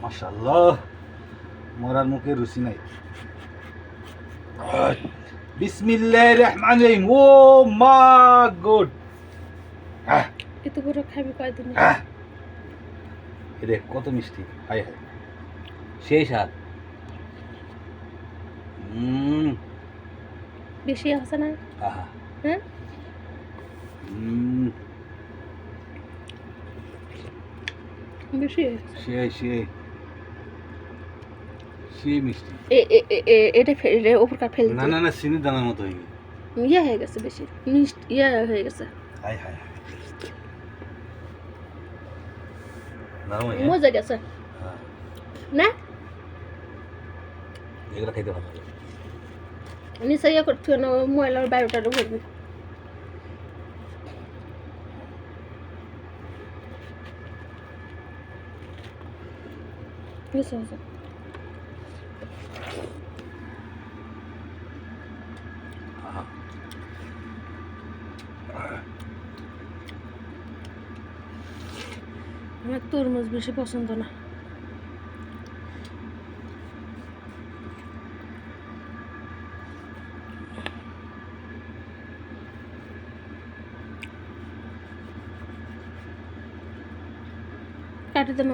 মাশাআল্লাহ, মরার মুখে রুচি নাই। বিসমিল্লাহির রহমানির রহিম। ও মা গড, এত বড় খাবি কয়দিন? রে কত মিষ্টি, হাই হাই, সেই স্বাদ। বেশি আছে না? আহা, হ্যাঁ, বেশি হয়েছে। সেই সেই সেই মিষ্টি। এটা উপরকার ফেল না না না, চিনির দানার মতো হয়ে গেছে। ইয়ে হয়ে গেছে, বেশি মিষ্টি ইয়ে হয়ে গেছে। হাই হাই, মজা গেছে না? এগুলো খাইতে ভালো লাগে। নিচে ইয়ে করতে না, ময়লার বারোটারও ভরবি। হয়েছে হয়েছে। আমার তরমুজ বেশি পছন্দ না। কাটি দেন।